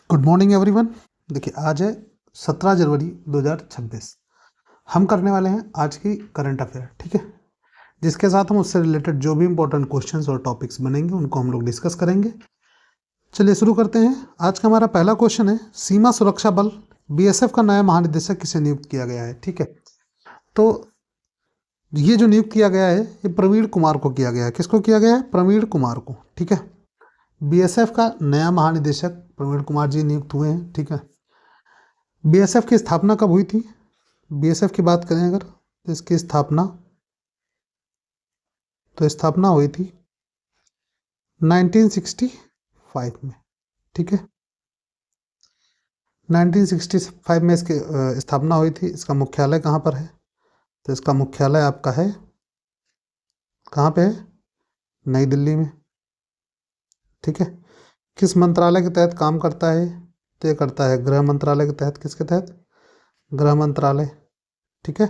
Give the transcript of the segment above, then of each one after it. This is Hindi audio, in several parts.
Good morning everyone. देखिए आज है 17 जनवरी 2026। हम करने वाले हैं आज की करंट अफेयर, ठीक है, जिसके साथ हम उससे रिलेटेड जो भी इंपॉर्टेंट क्वेश्चंस और टॉपिक्स बनेंगे उनको हम लोग डिस्कस करेंगे। चलिए शुरू करते हैं। आज का हमारा पहला क्वेश्चन है, सीमा सुरक्षा बल बीएसएफ का नया महानिदेशक किसे नियुक्त किया गया है। ठीक है, तो ये जो नियुक्त किया गया है ये प्रवीण कुमार को किया गया है। किसको किया गया है? प्रवीण कुमार को। ठीक है, बीएसएफ का नया महानिदेशक प्रवीण कुमार जी नियुक्त हुए हैं। ठीक है, बीएसएफ की स्थापना कब हुई थी? बीएसएफ की बात करें अगर तो इसकी स्थापना हुई थी 1965 में। ठीक है, 1965 में इसकी स्थापना हुई थी। इसका मुख्यालय कहाँ पर है? तो इसका मुख्यालय आपका है, कहाँ पे है? नई दिल्ली में। ठीक है, किस मंत्रालय के तहत काम करता है? तो ये करता है गृह मंत्रालय के तहत। किसके तहत? गृह मंत्रालय। ठीक है,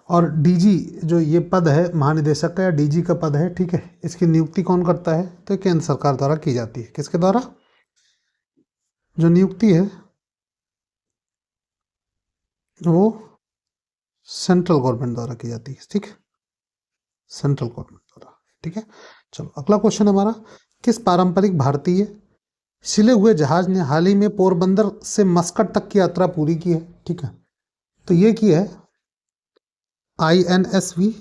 और डीजी जो ये पद है महानिदेशक का या डीजी का पद है, ठीक है, इसकी नियुक्ति कौन करता है? तो केंद्र सरकार द्वारा की जाती है। किसके द्वारा? जो नियुक्ति है वो सेंट्रल गवर्नमेंट द्वारा की जाती है। ठीक है, सेंट्रल गवर्नमेंट द्वारा। ठीक है, चलो अगला क्वेश्चन हमारा, किस पारंपरिक भारतीय सिले हुए जहाज ने हाल ही में पोरबंदर से मस्कट तक की यात्रा पूरी की है? ठीक है, तो ये की है INSV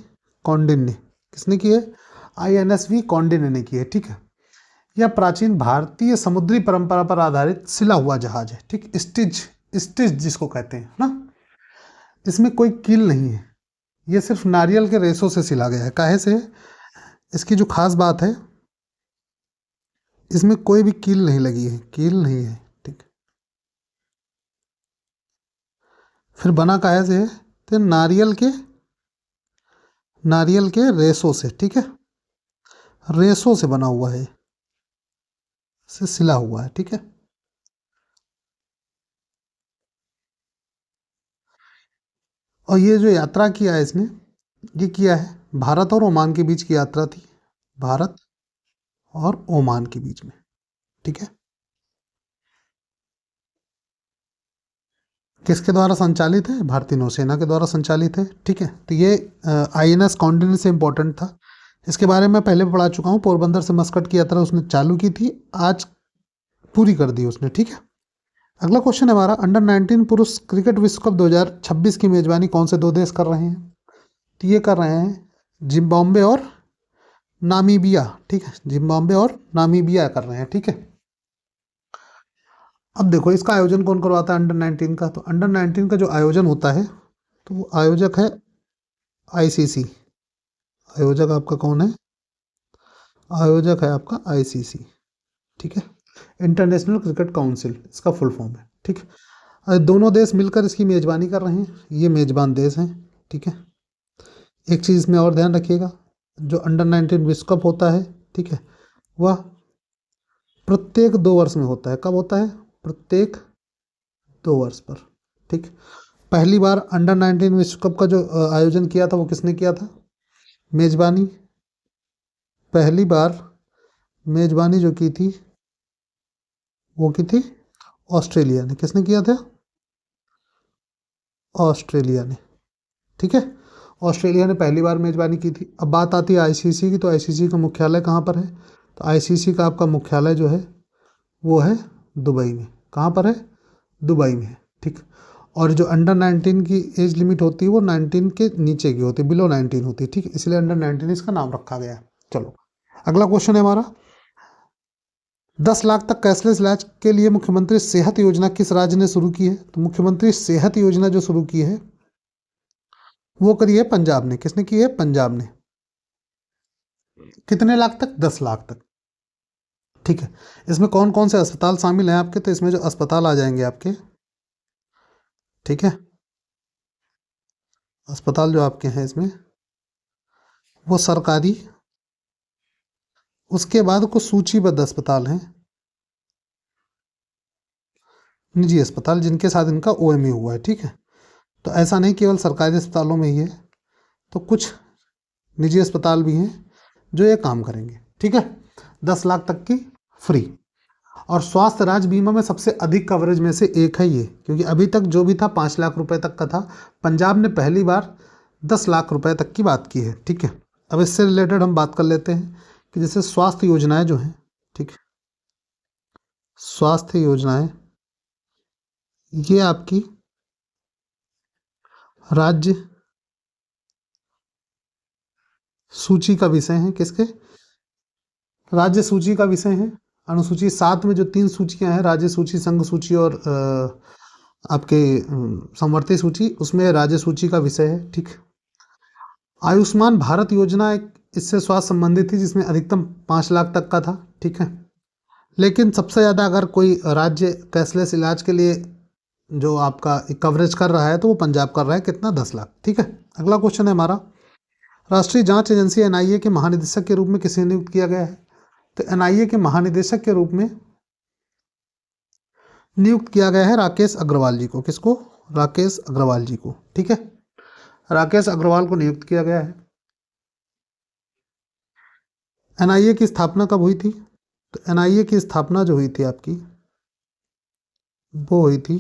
कौंडिन्य। किसने की है? INSV कौंडिन्य ने की है। ठीक है, यह प्राचीन भारतीय समुद्री परंपरा पर आधारित सिला हुआ जहाज है। ठीक, स्टिच जिसको कहते हैं ना, इसमें कोई कील नहीं है, ये सिर्फ नारियल के रेशों से सिला गया है। काहे से? इसकी जो खास बात है, इसमें कोई भी कील नहीं लगी है, कील नहीं है। ठीक, फिर बना काहे से है? तो नारियल के रेशों से। ठीक है, रेशों से बना हुआ है, से सिला हुआ है। ठीक है, और ये जो यात्रा किया है इसने, ये किया है भारत और ओमान के बीच की यात्रा थी, भारत और ओमान के बीच में। ठीक है, किसके द्वारा संचालित है? भारतीय नौसेना के द्वारा संचालित है। ठीक है, तो ये INS कौंडिन्य से इम्पोर्टेंट था, इसके बारे में पहले पढ़ा चुका हूँ। पोरबंदर से मस्कट की यात्रा उसने चालू की थी, आज पूरी कर दी उसने। ठीक है, अगला क्वेश्चन है हमारा, अंडर 19 पुरुष क्रिकेट विश्व कप 2026 की मेजबानी कौन से दो देश कर रहे हैं? तो ये कर रहे हैं जिम्बाब्वे और नामीबिया। ठीक है, जिम्बाब्वे और नामीबिया कर रहे हैं। ठीक है, अब देखो इसका आयोजन कौन करवाता है अंडर 19 का? तो अंडर 19 का जो आयोजन होता है तो वो आयोजक है ICC। आयोजक आपका कौन है? आयोजक है आपका ICC। ठीक है, इंटरनेशनल क्रिकेट काउंसिल इसका फुल फॉर्म है। ठीक है, दोनों देश मिलकर इसकी मेज़बानी कर रहे हैं, ये मेज़बान देश हैं। ठीक है, एक चीज़ में और ध्यान रखिएगा, जो अंडर 19 विश्व कप होता है, ठीक है, वह प्रत्येक 2 वर्ष में होता है। कब होता है? प्रत्येक 2 वर्ष पर। ठीक, पहली बार अंडर 19 विश्व कप का जो आयोजन किया था वो किसने किया था? मेज़बानी पहली बार मेज़बानी जो की थी वो की थी ऑस्ट्रेलिया ने। किसने किया था? ऑस्ट्रेलिया ने। ठीक है, ऑस्ट्रेलिया ने पहली बार मेज़बानी की थी। अब बात आती है ICC की, तो ICC का मुख्यालय कहाँ पर है? तो ICC का आपका मुख्यालय जो है वो है दुबई में। कहाँ पर है? दुबई में है। ठीक, और जो अंडर 19 की एज लिमिट होती है वो 19 के नीचे की होती है, बिलो 19 होती है। ठीक, इसलिए अंडर 19 इसका नाम रखा गया है। चलो अगला क्वेश्चन है हमारा, 10 लाख तक कैशलेस इलाज के लिए मुख्यमंत्री सेहत योजना किस राज्य ने शुरू की है? तो मुख्यमंत्री सेहत योजना जो शुरू की है वो करी है पंजाब ने। किसने की है? पंजाब ने। कितने लाख तक? 10 लाख तक। ठीक है, इसमें कौन कौन से अस्पताल शामिल हैं आपके? तो इसमें जो अस्पताल आ जाएंगे आपके, ठीक है, अस्पताल जो आपके हैं इसमें वो सरकारी, उसके बाद कुछ सूचीबद्ध अस्पताल हैं निजी अस्पताल जिनके साथ इनका OMU हुआ है। ठीक है, तो ऐसा नहीं केवल सरकारी अस्पतालों में ही है, तो कुछ निजी अस्पताल भी हैं जो ये काम करेंगे। ठीक है, 10 लाख तक की फ्री। और स्वास्थ्य राज्य बीमा में सबसे अधिक कवरेज में से एक है ये, क्योंकि अभी तक जो भी था 5 लाख रुपए तक का था। पंजाब ने पहली बार 10 लाख रुपए तक की बात की है। ठीक है, अब इससे रिलेटेड हम बात कर लेते हैं कि जैसे स्वास्थ्य योजनाएं जो हैं, ठीक है, स्वास्थ्य योजनाएं ये आपकी राज्य सूची का विषय है। किसके? राज्य सूची का विषय है। अनुसूची 7 में जो 3 सूचियां हैं, राज्य सूची, संघ सूची और आपके समवर्ती सूची, उसमें राज्य सूची का विषय है। ठीक। आयुष्मान भारत योजना एक इससे स्वास्थ्य संबंधित थी, जिसमें अधिकतम 5 लाख तक का था। ठीक है, लेकिन सबसे ज़्यादा अगर कोई राज्य कैशलेस इलाज के लिए जो आपका कवरेज कर रहा है तो वो पंजाब कर रहा है। कितना? 10 लाख। ठीक है, अगला क्वेश्चन है हमारा, राष्ट्रीय जांच एजेंसी एनआईए के महानिदेशक के रूप में किसे नियुक्त किया गया है? तो एनआईए के महानिदेशक के रूप में नियुक्त किया गया है राकेश अग्रवाल जी को। किसको? राकेश अग्रवाल जी को। ठीक है, राकेश अग्रवाल को नियुक्त किया गया है। एनआईए की स्थापना कब हुई थी? तो एनआईए की स्थापना जो हुई थी आपकी, वो हुई थी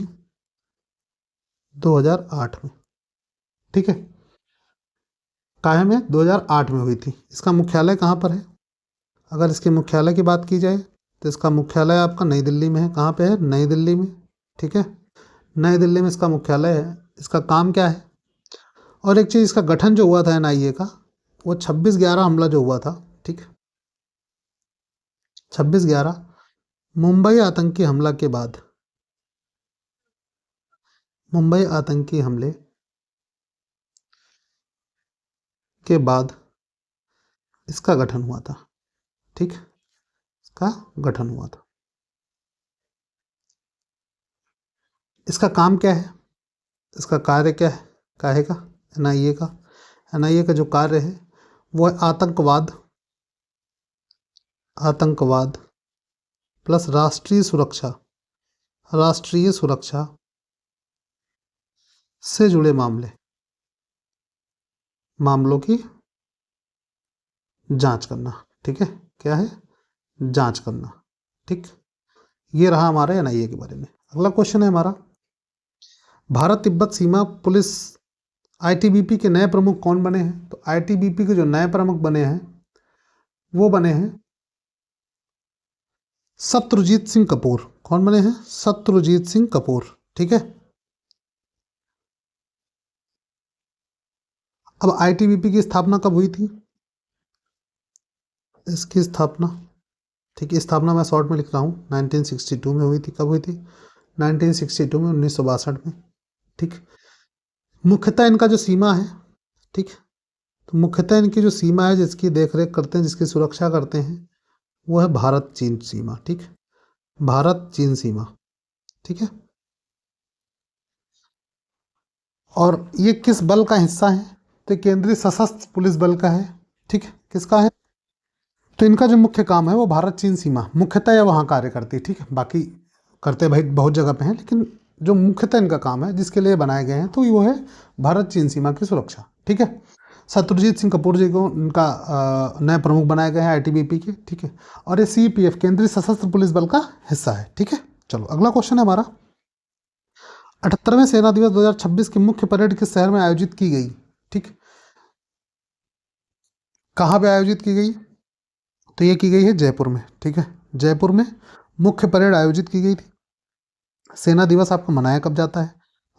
2008 में। ठीक है, काहे में? 2008 में हुई थी। इसका मुख्यालय कहाँ पर है? अगर इसके मुख्यालय की बात की जाए तो इसका मुख्यालय आपका नई दिल्ली में है। कहाँ पे है? नई दिल्ली में। ठीक है, नई दिल्ली में इसका मुख्यालय है। इसका काम क्या है? और एक चीज़, इसका गठन जो हुआ था एनआईए का, वो 26/11 हमला जो हुआ था, ठीक है, 26/11 मुंबई आतंकी हमला के बाद, मुंबई आतंकी हमले के बाद इसका गठन हुआ था। ठीक, इसका गठन हुआ था। इसका काम क्या है? इसका कार्य क्या है? काहे का? एनआईए का। एनआईए का जो कार्य है वो है आतंकवाद, आतंकवाद प्लस राष्ट्रीय सुरक्षा, राष्ट्रीय सुरक्षा से जुड़े मामले, मामलों की जांच करना। ठीक है, क्या है? जांच करना। ठीक, ये रहा हमारे एनआईए के बारे में। अगला क्वेश्चन है हमारा, भारत तिब्बत सीमा पुलिस आईटीबीपी के नए प्रमुख कौन बने हैं? तो आईटीबीपी के जो नए प्रमुख बने हैं वो बने हैं शत्रुजीत सिंह कपूर। कौन बने हैं? शत्रुजीत सिंह कपूर। ठीक है, अब आईटीबीपी की स्थापना कब हुई थी? इसकी स्थापना, ठीक है, स्थापना मैं शॉर्ट में लिख रहा हूँ, 1962 में हुई थी। कब हुई थी? 1962 में, 1962 में। ठीक, मुख्यतः इनका जो सीमा है, ठीक, तो मुख्यतः इनकी जो सीमा है, जिसकी देखरेख करते हैं, जिसकी सुरक्षा करते हैं, वो है भारत चीन सीमा। ठीक, भारत चीन सीमा। ठीक है, और ये किस बल का हिस्सा है? तो केंद्रीय सशस्त्र पुलिस बल का है। ठीक है, किसका है? तो इनका जो मुख्य काम है वो भारत चीन सीमा, मुख्यतः यह वहाँ कार्य करती है। ठीक है, बाकी करते भाई बहुत जगह पे हैं, लेकिन जो मुख्यतः इनका काम है, जिसके लिए बनाए गए हैं, तो वो है भारत चीन सीमा की सुरक्षा। ठीक है, शत्रुजीत सिंह कपूर जी को इनका नए प्रमुख बनाए गए हैं आईटीबीपी के। ठीक है, और ये सीपीएफ, केंद्रीय सशस्त्र पुलिस बल का हिस्सा है। ठीक है, चलो अगला क्वेश्चन है हमारा, 78वें सेना दिवस 2026 की मुख्य परेड किस शहर में आयोजित की गई? ठीक, कहाँ पे आयोजित की गई? तो ये की गई है जयपुर में। ठीक है, जयपुर में मुख्य परेड आयोजित की गई थी। सेना दिवस आपका मनाया कब जाता है?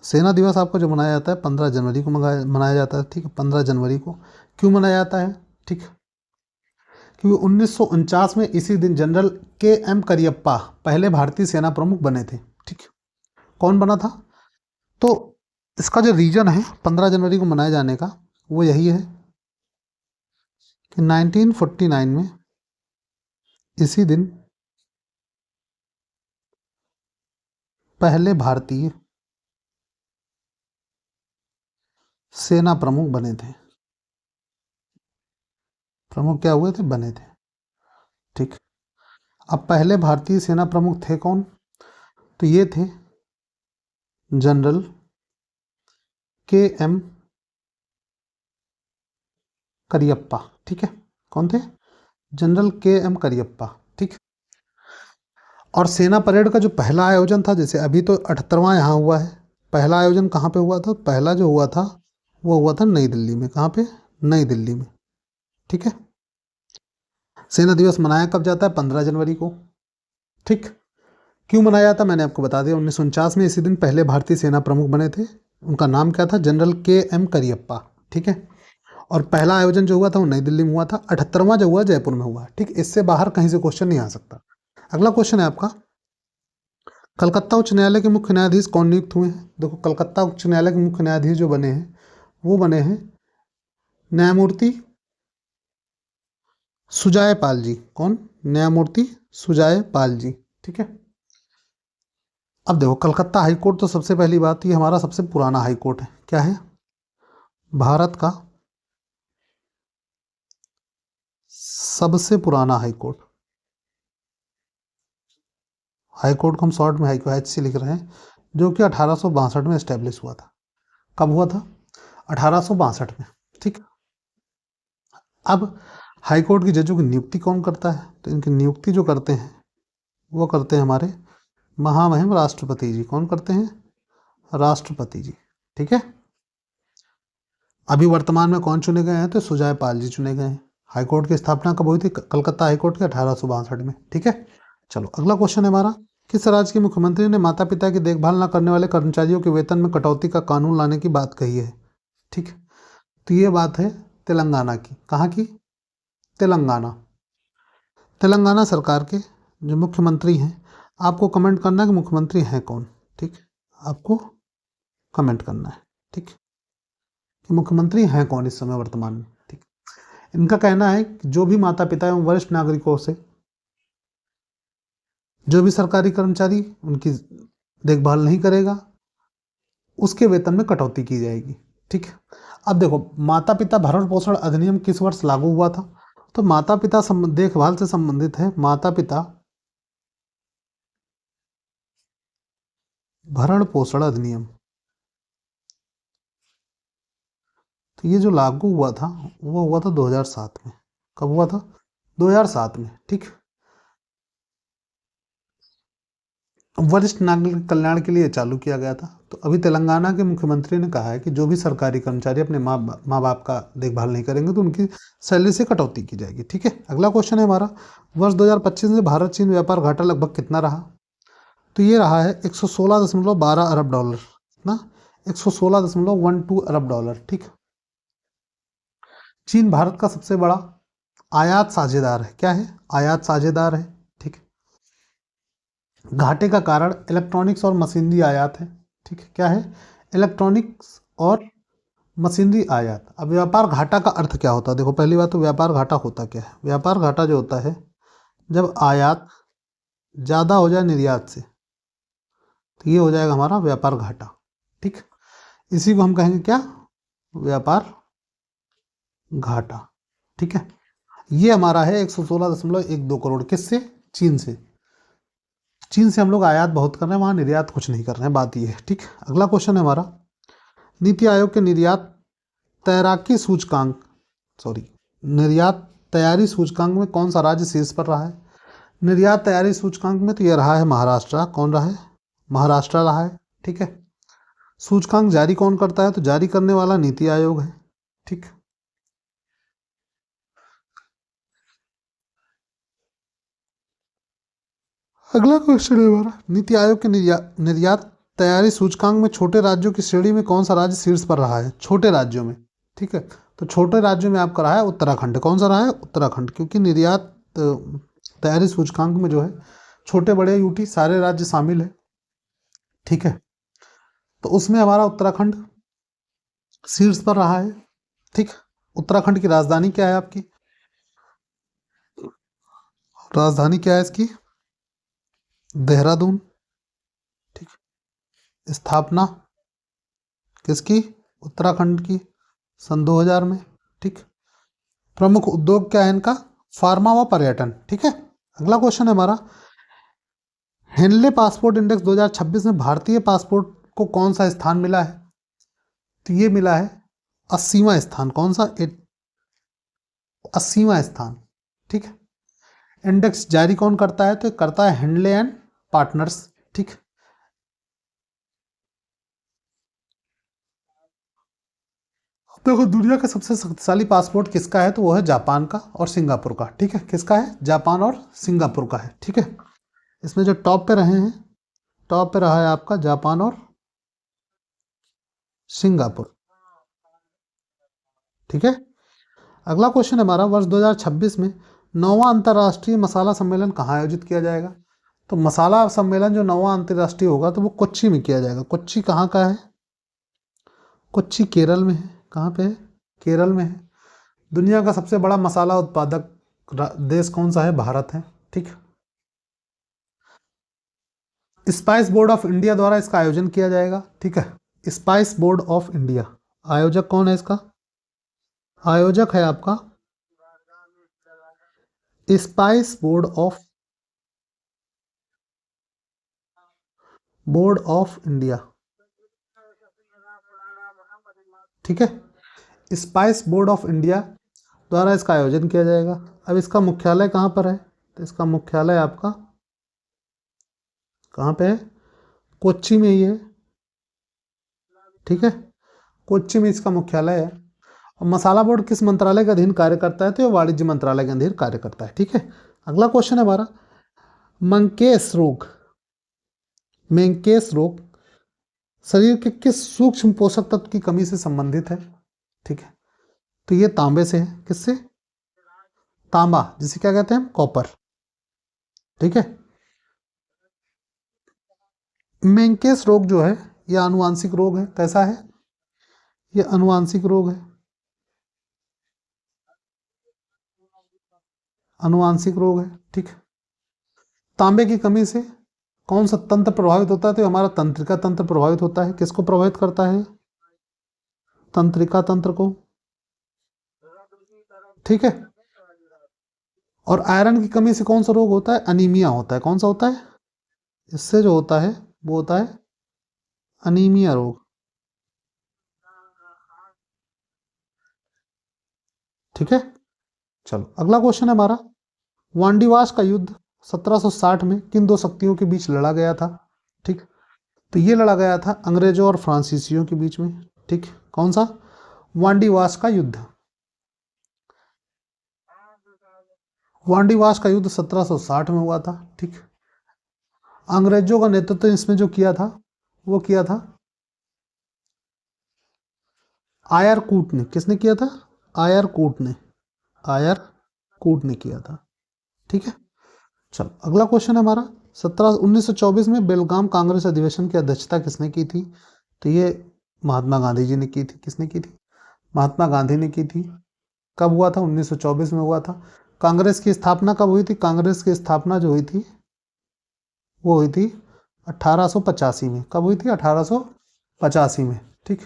सेना दिवस आपको जो मनाया जाता है 15 जनवरी को मनाया जाता है। ठीक है, 15 जनवरी को। क्यों मनाया जाता है? ठीक, क्योंकि 1949 में इसी दिन जनरल के एम करियप्पा पहले भारतीय सेना प्रमुख बने थे। ठीक, कौन बना था? तो इसका जो रीजन है 15 जनवरी को मनाए जाने का, वो यही है कि 1949 में इसी दिन पहले भारतीय सेना प्रमुख बने थे। प्रमुख क्या हुए थे? बने थे। ठीक, अब पहले भारतीय सेना प्रमुख थे कौन? तो ये थे जनरल के एम करियप्पा। ठीक है, कौन थे? जनरल के एम करियप्पा। ठीक, और सेना परेड का जो पहला आयोजन था, जैसे अभी तो 78वां यहाँ हुआ है, पहला आयोजन कहाँ पे हुआ था? पहला जो हुआ था वो हुआ था नई दिल्ली में। कहाँ पे? नई दिल्ली में। ठीक है। सेना दिवस मनाया कब जाता है? 15 जनवरी को। ठीक। क्यों मनाया जाता? मैंने आपको बता दिया। 1949 में इसी दिन पहले भारतीय सेना प्रमुख बने थे। उनका नाम क्या था? General KM Cariappa. ठीक है। और पहला आयोजन जो हुआ था वो नई दिल्ली में हुआ था। 78वां जो हुआ जयपुर में हुआ। ठीक। इससे बाहर कहीं से क्वेश्चन नहीं आ सकता। अगला क्वेश्चन है आपका, कलकत्ता उच्च न्यायालय के मुख्य न्यायाधीश कौन नियुक्त हुए हैं? देखो, कलकत्ता उच्च न्यायालय के मुख्य न्यायाधीश जो बने हैं वो बने हैं न्यायमूर्ति सुजाय पाल जी। कौन? न्यायमूर्ति सुजाय पाल जी। ठीक है। अब देखो, कलकत्ता हाई कोर्ट तो सबसे पहली बात, ये हमारा सबसे पुराना हाई कोर्ट है। क्या है? भारत का सबसे पुराना हाई कोर्ट। हाई कोर्ट को हम शॉर्ट में HC लिख रहे हैं, जो कि 1862 में एस्टेब्लिश हुआ था। कब हुआ था? 1862 में। ठीक। अब हाई कोर्ट की जजों की नियुक्ति कौन करता है? तो इनकी नियुक्ति जो करते हैं वो करते हैं हमारे महामहिम राष्ट्रपति जी। कौन करते हैं? राष्ट्रपति जी। ठीक है। अभी वर्तमान में कौन चुने गए हैं? तो सुजाय पाल जी चुने गए हैं। हाई कोर्ट की स्थापना कब हुई थी? कलकत्ता हाई कोर्ट की 1862 में। ठीक है। चलो, अगला क्वेश्चन है हमारा, किस राज्य के मुख्यमंत्री ने माता पिता की देखभाल न करने वाले कर्मचारियों के वेतन में कटौती का कानून लाने की बात कही है? ठीक। तो ये बात है तेलंगाना की। कहाँ की? तेलंगाना। तेलंगाना सरकार के जो मुख्यमंत्री हैं, आपको कमेंट करना है कि मुख्यमंत्री हैं कौन। ठीक। आपको कमेंट करना है। ठीक। कि मुख्यमंत्री हैं कौन इस समय वर्तमान में। ठीक। इनका कहना है कि जो भी माता पिता एवं वरिष्ठ नागरिकों से, जो भी सरकारी कर्मचारी उनकी देखभाल नहीं करेगा, उसके वेतन में कटौती की जाएगी। ठीक। अब देखो, माता पिता भरण पोषण अधिनियम किस वर्ष लागू हुआ था? तो माता पिता देखभाल से संबंधित है माता पिता भरण पोषण अधिनियम। तो ये जो लागू हुआ था वो हुआ था 2007 में। कब हुआ था? 2007 में। ठीक। वरिष्ठ नागरिक कल्याण के लिए चालू किया गया था। तो अभी तेलंगाना के मुख्यमंत्री ने कहा है कि जो भी सरकारी कर्मचारी अपने माँ बाप का देखभाल नहीं करेंगे तो उनकी सैलरी से कटौती की जाएगी। ठीक है। अगला क्वेश्चन है हमारा, वर्ष 2025 में भारत चीन व्यापार घाटा लगभग कितना रहा? तो ये रहा है 116.12 अरब डॉलर ना, 116.12 अरब डॉलर। ठीक। चीन भारत का सबसे बड़ा आयात साझेदार है। क्या है? आयात साझेदार है। ठीक। घाटे का कारण इलेक्ट्रॉनिक्स और मशीनरी आयात है। ठीक है। क्या है? इलेक्ट्रॉनिक्स और मशीनरी आयात। अब व्यापार घाटा का अर्थ क्या होता है? देखो, पहली बात तो व्यापार घाटा होता क्या है? व्यापार घाटा जो होता है, जब आयात ज़्यादा हो जाए निर्यात से, तो ये हो जाएगा हमारा व्यापार घाटा। ठीक। इसी को हम कहेंगे क्या? व्यापार घाटा। ठीक है। ये हमारा है 116.12 करोड़। किससे? चीन से। चीन से हम लोग आयात बहुत कर रहे हैं, वहाँ निर्यात कुछ नहीं कर रहे हैं, बात ये है। ठीक। अगला क्वेश्चन है हमारा, नीति आयोग के निर्यात तैराकी सूचकांक निर्यात तैयारी सूचकांक में कौन सा राज्य शीर्ष पर रहा है? निर्यात तैयारी सूचकांक में तो ये रहा है महाराष्ट्र। कौन रहा है? महाराष्ट्र रहा है। ठीक है। सूचकांक जारी कौन करता है? तो जारी करने वाला नीति आयोग है। ठीक। अगला क्वेश्चन है हमारा, नीति आयोग के निर्यात तैयारी सूचकांक में छोटे राज्यों की श्रेणी में कौन सा राज्य शीर्ष पर रहा है? छोटे राज्यों में। ठीक है। तो छोटे राज्यों में आपका रहा है उत्तराखंड। कौन सा रहा है? उत्तराखंड। क्योंकि निर्यात तैयारी सूचकांक में जो है छोटे बड़े यूटी सारे राज्य शामिल है। ठीक है। तो उसमें हमारा उत्तराखंड शीर्ष पर रहा है। ठीक। उत्तराखंड की राजधानी क्या है आपकी? राजधानी क्या है इसकी? देहरादून। ठीक। स्थापना किसकी? उत्तराखंड की, सन 2000 में। ठीक। प्रमुख उद्योग क्या है इनका? फार्मा व पर्यटन। ठीक है। अगला क्वेश्चन है हमारा, हेनले पासपोर्ट इंडेक्स 2026 में भारतीय पासपोर्ट को कौन सा स्थान मिला है? तो ये मिला है 80वां स्थान। कौन सा? 80वां स्थान। ठीक है। इंडेक्स जारी कौन करता है? तो करता है हेनले एंड पार्टनर्स। ठीक, देखो दुनिया का सबसे शक्तिशाली पासपोर्ट किसका है, तो वो है जापान का और सिंगापुर का। ठीक है, किसका है, जापान और सिंगापुर का है। ठीक है, इसमें जो टॉप पे रहे हैं, टॉप पे रहा है आपका जापान और सिंगापुर। ठीक है, अगला क्वेश्चन हमारा, वर्ष 2026 में 9वां अंतर्राष्ट्रीय मसाला सम्मेलन कहाँ आयोजित किया जाएगा। तो मसाला सम्मेलन जो 9वां अंतर्राष्ट्रीय होगा तो वो कोच्चि में किया जाएगा। कोच्चि कहाँ का है, कोच्चि केरल में है। कहाँ पे है, केरल में है। दुनिया का सबसे बड़ा मसाला उत्पादक देश कौन सा है, भारत है। ठीक, स्पाइस बोर्ड ऑफ इंडिया द्वारा इसका आयोजन किया जाएगा। ठीक है, स्पाइस बोर्ड ऑफ इंडिया, आयोजक कौन है इसका, आयोजक है आपका स्पाइस बोर्ड ऑफ इंडिया। ठीक है, स्पाइस बोर्ड ऑफ इंडिया द्वारा इसका आयोजन किया जाएगा। अब इसका मुख्यालय कहाँ पर है, तो इसका मुख्यालय आपका कहाँ पे है, कोच्चि में ही है। ठीक है, कोच्चि में इसका मुख्यालय है। और मसाला बोर्ड किस मंत्रालय के अधीन कार्य करता है, तो ये वाणिज्य मंत्रालय के अधीन कार्य करता है। ठीक है, अगला क्वेश्चन है हमारा, मंकेश रोग, मेंकेस रोग शरीर के किस सूक्ष्म पोषक तत्व की कमी से संबंधित है। ठीक है, तो ये तांबे से है। किससे, तांबा, जिसे क्या कहते हैं, कॉपर। ठीक है, मेंकेस रोग जो है ये आनुवांशिक रोग है। कैसा है, ये आनुवांशिक रोग है, आनुवांशिक रोग है। ठीक है, तांबे की कमी से कौन सा तंत्र प्रभावित होता है, तो हमारा तंत्रिका तंत्र प्रभावित होता है। किसको प्रभावित करता है, तंत्रिका तंत्र को। ठीक है, और आयरन की कमी से कौन सा रोग होता है, अनीमिया होता है। कौन सा होता है, इससे जो होता है वो होता है अनीमिया रोग। ठीक है, चलो अगला क्वेश्चन है हमारा, वांडीवास का युद्ध 1760 में किन दो शक्तियों के बीच लड़ा गया था। ठीक, तो ये लड़ा गया था अंग्रेजों और फ्रांसीसियों के बीच में। ठीक, कौन सा, वांडीवास का युद्ध, वांडीवास का युद्ध 1760 में हुआ था। ठीक, अंग्रेजों का नेतृत्व इसमें जो किया था वो किया था आयर कूट ने। किसने किया था, आयर कूट ने, आयर कूट ने किया था। ठीक है, चलो अगला क्वेश्चन है हमारा, 1924 में बेलगाम कांग्रेस अधिवेशन की अध्यक्षता किसने की थी, तो ये महात्मा गांधी जी ने की थी। किसने की थी, महात्मा गांधी ने की थी। कब हुआ था, 1924 में हुआ था। कांग्रेस की स्थापना कब हुई थी, कांग्रेस की स्थापना जो हुई थी वो हुई थी 1885 में। कब हुई थी, 1885 में। ठीक,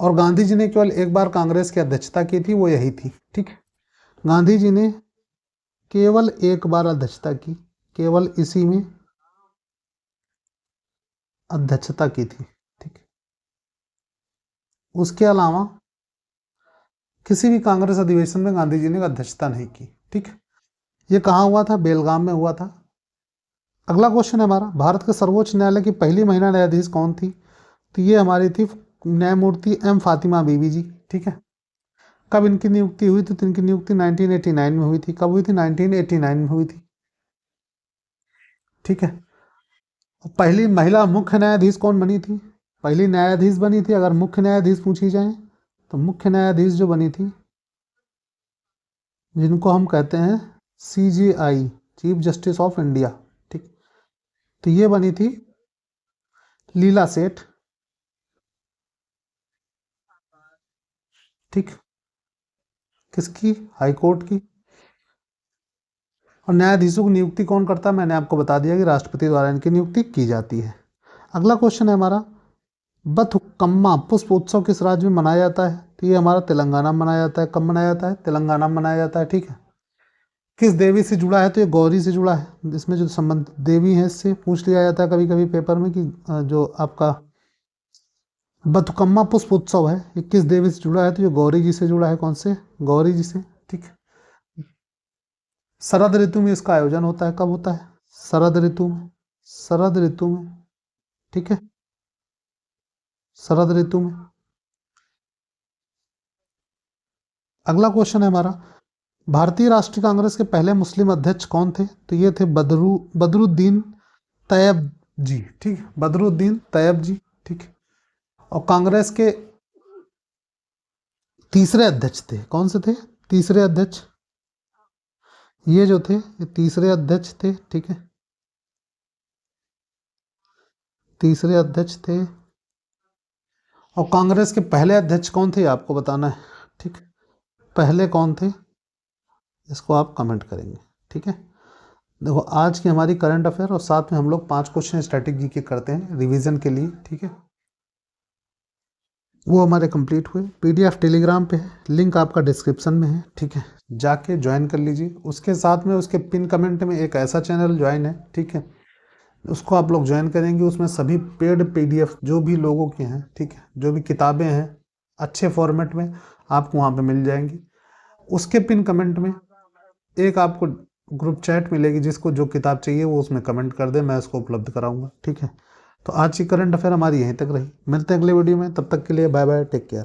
और गांधी जी ने केवल एक बार कांग्रेस की अध्यक्षता की थी, वो यही थी। ठीक, गांधी जी ने केवल एक बार अध्यक्षता की, केवल इसी में अध्यक्षता की थी। ठीक, उसके अलावा किसी भी कांग्रेस अधिवेशन में गांधी जी ने अध्यक्षता नहीं की। ठीक, ये कहाँ हुआ था, बेलगाम में हुआ था। अगला क्वेश्चन है हमारा, भारत के सर्वोच्च न्यायालय की पहली महिला न्यायाधीश कौन थी, तो ये हमारी थी न्यायमूर्ति एम फातिमा बीबी जी। ठीक है, कब इनकी नियुक्ति हुई थी, तो इनकी नियुक्ति 1989 में हुई थी। कब हुई थी, 1989 में हुई थी। ठीक है, पहली महिला मुख्य न्यायाधीश कौन बनी थी, पहली न्यायाधीश बनी थी, अगर मुख्य न्यायाधीश पूछी जाए तो मुख्य न्यायाधीश जो बनी थी, जिनको हम कहते हैं CJI, chief justice of India. ठीक, तो ये बनी थी लीला सेठ। ठीक, किसकी, हाई कोर्ट की। और न्यायाधीशों की नियुक्ति कौन करता है, मैंने आपको बता दिया कि राष्ट्रपति द्वारा इनकी नियुक्ति की जाती है। अगला क्वेश्चन है हमारा, बथुकम्मा पुष्प उत्सव किस राज्य में मनाया जाता है, तो ये हमारा तेलंगाना में मनाया जाता है। कब मनाया जाता है, तेलंगाना में मनाया जाता है। ठीक है, किस देवी से जुड़ा है, तो ये गौरी से जुड़ा है। इसमें जो संबंध देवी है इससे पूछ लिया जाता है कभी कभी पेपर में कि जो आपका बथुकम्मा पुष्प उत्सव है ये किस देवी से जुड़ा है, तो ये गौरी जी से जुड़ा है। कौन से, गौरी जी से। ठीक, शरद ऋतु में इसका आयोजन होता है। कब होता है, शरद ऋतु में, शरद ऋतु में, ठीक है, शरद ऋतु में। अगला क्वेश्चन है हमारा, भारतीय राष्ट्रीय कांग्रेस के पहले मुस्लिम अध्यक्ष कौन थे? तो ये थे बदरुद्दीन तैयब जी, ठीक है, बदरुद्दीन तैयब जी, ठीक है। और कांग्रेस के तीसरे अध्यक्ष थे, कौन से थे? तीसरे अध्यक्ष, ये जो थे ये तीसरे अध्यक्ष थे, ठीक है, तीसरे अध्यक्ष थे। और कांग्रेस के पहले अध्यक्ष कौन थे आपको बताना है, ठीक, पहले कौन थे इसको आप कमेंट करेंगे, ठीक है। देखो आज की हमारी करंट अफेयर और साथ में हम लोग 5 क्वेश्चन स्टैटिक जी के करते हैं रिवीजन के लिए, ठीक है, वो हमारे कंप्लीट हुए। पीडीएफ टेलीग्राम पे है, लिंक आपका डिस्क्रिप्शन में है, ठीक है, जाके ज्वाइन कर लीजिए। उसके साथ में उसके पिन कमेंट में एक ऐसा चैनल ज्वाइन है, ठीक है, उसको आप लोग ज्वाइन करेंगे, उसमें सभी पेड पीडीएफ जो भी लोगों के हैं, ठीक है, जो भी किताबें हैं अच्छे फॉर्मेट में आपको वहाँ पे मिल जाएंगी। उसके पिन कमेंट में एक आपको ग्रुप चैट मिलेगी, जिसको जो किताब चाहिए वो उसमें कमेंट कर दे, मैं उसको उपलब्ध कराऊंगा, ठीक है। तो आज की करंट अफेयर हमारी यहीं तक रही, मिलते हैं अगले वीडियो में, तब तक के लिए बाय बाय, टेक केयर।